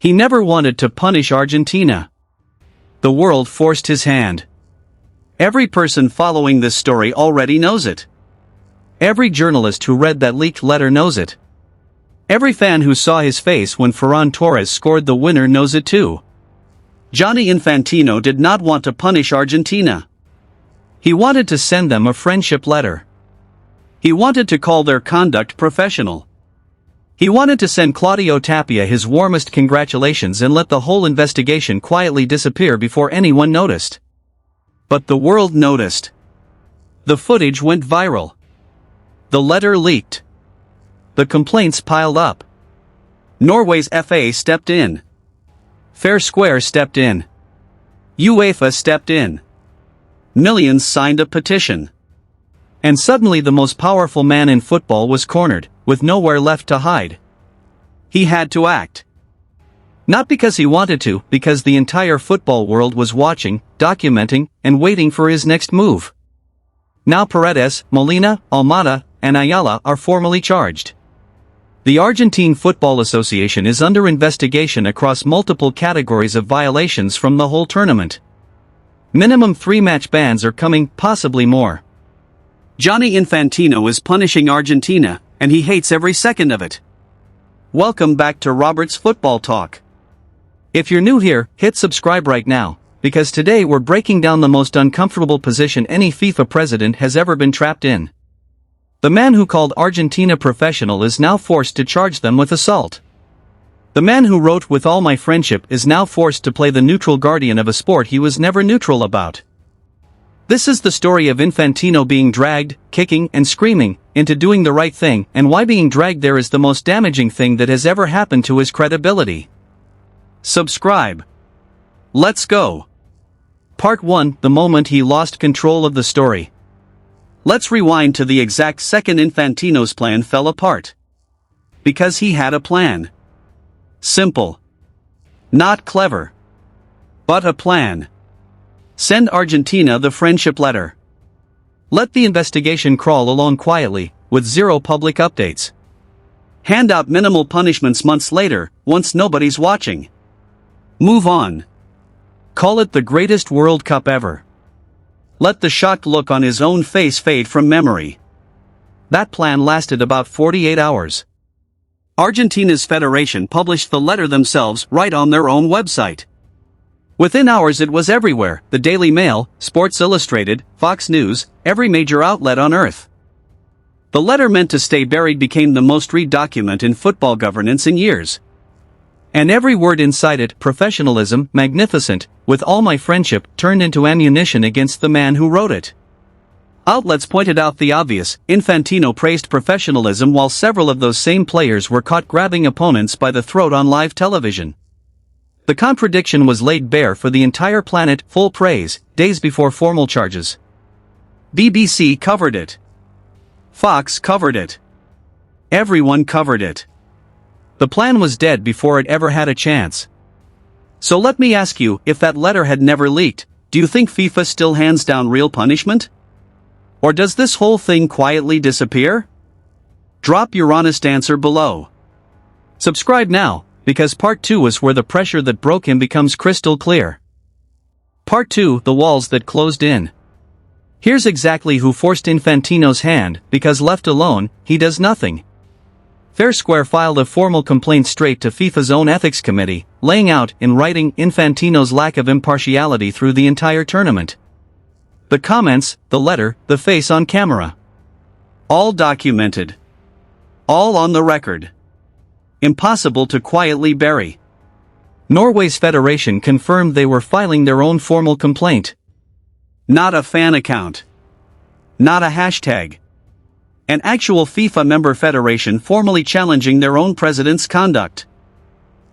He never wanted to punish Argentina. The world forced his hand. Every person following this story already knows it. Every journalist who read that leaked letter knows it. Every fan who saw his face when Ferran Torres scored the winner knows it too. Gianni Infantino did not want to punish Argentina. He wanted to send them a friendship letter. He wanted to call their conduct professional. He wanted to send Claudio Tapia his warmest congratulations and let the whole investigation quietly disappear before anyone noticed. But the world noticed. The footage went viral. The letter leaked. The complaints piled up. Norway's FA stepped in. Fair Square stepped in. UEFA stepped in. Millions signed a petition. And suddenly the most powerful man in football was cornered, with nowhere left to hide. He had to act. Not because he wanted to, because the entire football world was watching, documenting, and waiting for his next move. Now Paredes, Molina, Almada, and Ayala are formally charged. The Argentine Football Association is under investigation across multiple categories of violations from the whole tournament. Minimum 3-match bans are coming, possibly more. Gianni Infantino is punishing Argentina, and he hates every second of it. Welcome back to Robert's Football Talk. If you're new here, hit subscribe right now, because today we're breaking down the most uncomfortable position any FIFA president has ever been trapped in. The man who called Argentina professional is now forced to charge them with assault. The man who wrote "With all my friendship" is now forced to play the neutral guardian of a sport he was never neutral about. This is the story of Infantino being dragged, kicking and screaming, into doing the right thing, and why being dragged there is the most damaging thing that has ever happened to his credibility. Subscribe. Let's go. Part 1: The moment he lost control of the story. Let's rewind to the exact second Infantino's plan fell apart. Because he had a plan. Simple. Not clever. But a plan. Send Argentina the friendship letter. Let the investigation crawl along quietly, with zero public updates. Hand out minimal punishments months later, once nobody's watching. Move on. Call it the greatest World Cup ever. Let the shocked look on his own face fade from memory. That plan lasted about 48 hours. Argentina's federation published the letter themselves right on their own website. Within hours it was everywhere: the Daily Mail, Sports Illustrated, Fox News, every major outlet on earth. The letter meant to stay buried became the most read document in football governance in years. And every word inside it, professionalism, magnificent, with all my friendship, turned into ammunition against the man who wrote it. Outlets pointed out the obvious. Infantino praised professionalism while several of those same players were caught grabbing opponents by the throat on live television. The contradiction was laid bare for the entire planet, full praise, days before formal charges. BBC covered it. Fox covered it. Everyone covered it. The plan was dead before it ever had a chance. So let me ask you, if that letter had never leaked, do you think FIFA still hands down real punishment? Or does this whole thing quietly disappear? Drop your honest answer below. Subscribe now, because Part 2 is where the pressure that broke him becomes crystal clear. Part 2: The walls that closed in. Here's exactly who forced Infantino's hand, because left alone, he does nothing. Fair Square filed a formal complaint straight to FIFA's own ethics committee, laying out, in writing, Infantino's lack of impartiality through the entire tournament. The comments, the letter, the face on camera. All documented. All on the record. Impossible to quietly bury. Norway's federation confirmed they were filing their own formal complaint. Not a fan account. Not a hashtag. An actual FIFA member federation formally challenging their own president's conduct.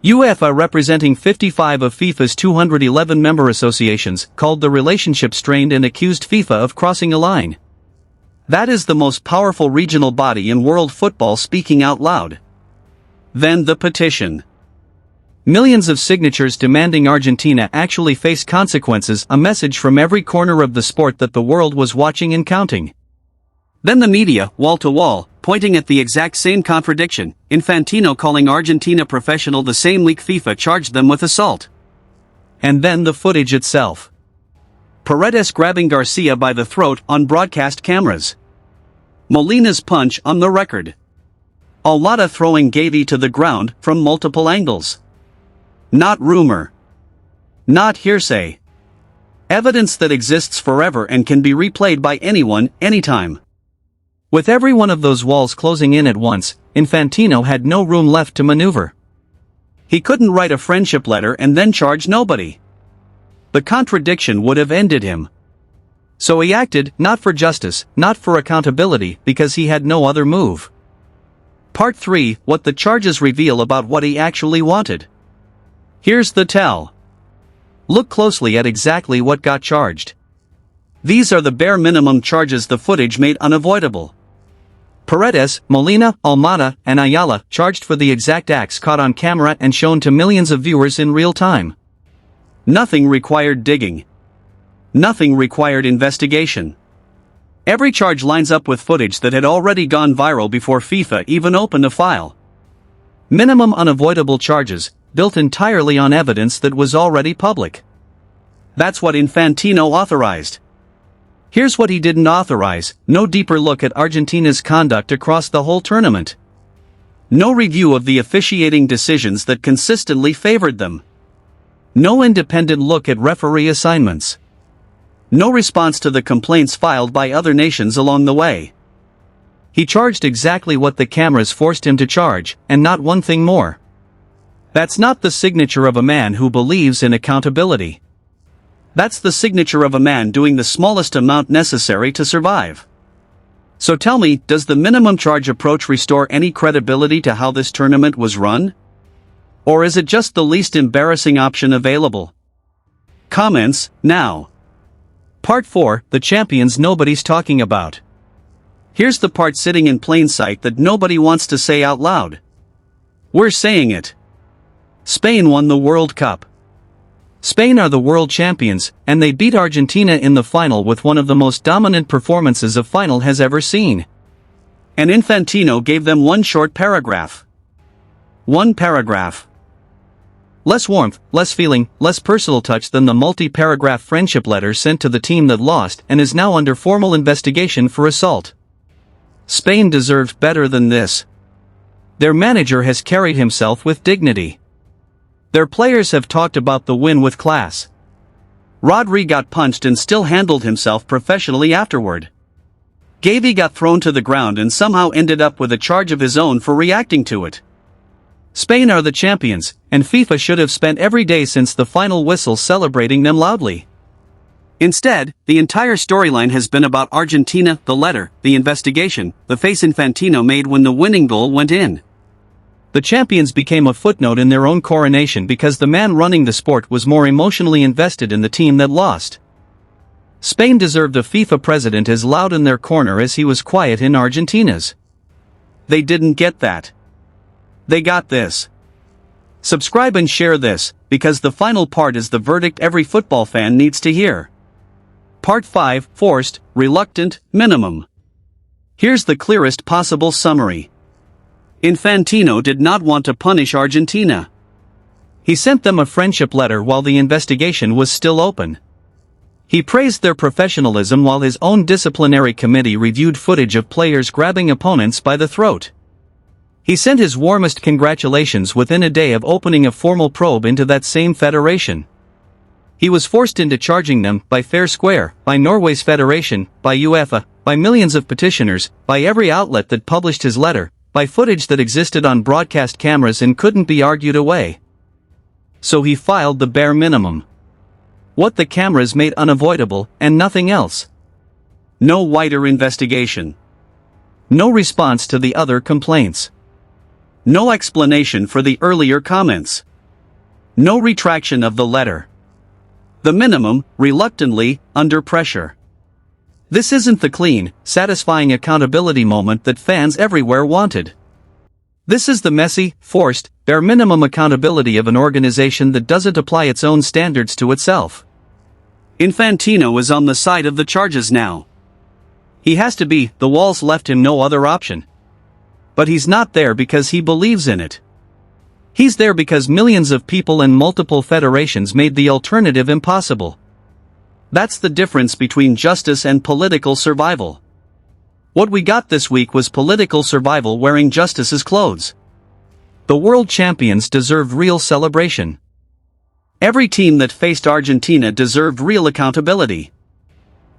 UEFA, representing 55 of FIFA's 211 member associations, called the relationship strained and accused FIFA of crossing a line. That is the most powerful regional body in world football speaking out loud. Then the petition. Millions of signatures demanding Argentina actually face consequences, a message from every corner of the sport that the world was watching and counting. Then the media, wall to wall, pointing at the exact same contradiction, Infantino calling Argentina professional the same week FIFA charged them with assault. And then the footage itself. Paredes grabbing Garcia by the throat on broadcast cameras. Molina's punch on the record. Almada throwing Gianni to the ground from multiple angles. Not rumor. Not hearsay. Evidence that exists forever and can be replayed by anyone, anytime. With every one of those walls closing in at once, Infantino had no room left to maneuver. He couldn't write a friendship letter and then charge nobody. The contradiction would have ended him. So he acted, not for justice, not for accountability, because he had no other move. Part 3, what the charges reveal about what he actually wanted. Here's the tell. Look closely at exactly what got charged. These are the bare minimum charges the footage made unavoidable. Paredes, Molina, Almada, and Ayala charged for the exact acts caught on camera and shown to millions of viewers in real time. Nothing required digging. Nothing required investigation. Every charge lines up with footage that had already gone viral before FIFA even opened a file. Minimum unavoidable charges, built entirely on evidence that was already public. That's what Infantino authorized. Here's what he didn't authorize: no deeper look at Argentina's conduct across the whole tournament. No review of the officiating decisions that consistently favored them. No independent look at referee assignments. No response to the complaints filed by other nations along the way. He charged exactly what the cameras forced him to charge, and not one thing more. That's not the signature of a man who believes in accountability. That's the signature of a man doing the smallest amount necessary to survive. So tell me, does the minimum charge approach restore any credibility to how this tournament was run? Or is it just the least embarrassing option available? Comments, now. Part 4, the champions nobody's talking about. Here's the part sitting in plain sight that nobody wants to say out loud. We're saying it. Spain won the World Cup. Spain are the world champions, and they beat Argentina in the final with one of the most dominant performances a final has ever seen. And Infantino gave them one short paragraph. One paragraph. Less warmth, less feeling, less personal touch than the multi-paragraph friendship letter sent to the team that lost and is now under formal investigation for assault. Spain deserved better than this. Their manager has carried himself with dignity. Their players have talked about the win with class. Rodri got punched and still handled himself professionally afterward. Gianni got thrown to the ground and somehow ended up with a charge of his own for reacting to it. Spain are the champions, and FIFA should have spent every day since the final whistle celebrating them loudly. Instead, the entire storyline has been about Argentina, the letter, the investigation, the face Infantino made when the winning goal went in. The champions became a footnote in their own coronation because the man running the sport was more emotionally invested in the team that lost. Spain deserved a FIFA president as loud in their corner as he was quiet in Argentina's. They didn't get that. They got this. Subscribe and share this, because the final part is the verdict every football fan needs to hear. Part 5, forced, reluctant, minimum. Here's the clearest possible summary. Infantino did not want to punish Argentina. He sent them a friendship letter while the investigation was still open. He praised their professionalism while his own disciplinary committee reviewed footage of players grabbing opponents by the throat. He sent his warmest congratulations within a day of opening a formal probe into that same federation. He was forced into charging them, by fair square, by Norway's federation, by UEFA, by millions of petitioners, by every outlet that published his letter, by footage that existed on broadcast cameras and couldn't be argued away. So he filed the bare minimum. What the cameras made unavoidable, and nothing else. No wider investigation. No response to the other complaints. No explanation for the earlier comments. No retraction of the letter. The minimum, reluctantly, under pressure. This isn't the clean, satisfying accountability moment that fans everywhere wanted. This is the messy, forced, bare minimum accountability of an organization that doesn't apply its own standards to itself. Infantino is on the side of the charges now. He has to be, the walls left him no other option. But he's not there because he believes in it. He's there because millions of people and multiple federations made the alternative impossible. That's the difference between justice and political survival. What we got this week was political survival wearing justice's clothes. The world champions deserved real celebration. Every team that faced Argentina deserved real accountability.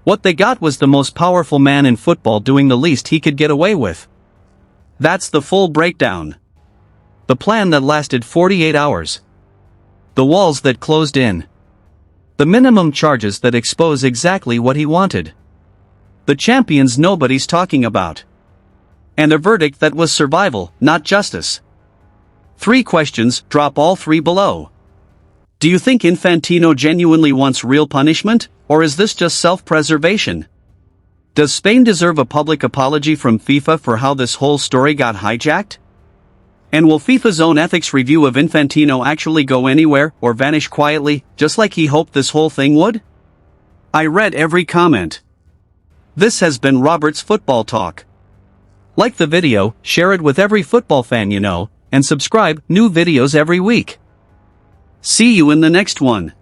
What they got was the most powerful man in football doing the least he could get away with. That's the full breakdown. The plan that lasted 48 hours. The walls that closed in. The minimum charges that expose exactly what he wanted. The champions nobody's talking about. And a verdict that was survival, not justice. 3 questions, drop all 3 below. Do you think Infantino genuinely wants real punishment, or is this just self-preservation? Does Spain deserve a public apology from FIFA for how this whole story got hijacked? And will FIFA's own ethics review of Infantino actually go anywhere or vanish quietly, just like he hoped this whole thing would? I read every comment. This has been Robert's Football Talk. Like the video, share it with every football fan you know, and subscribe, new videos every week. See you in the next one.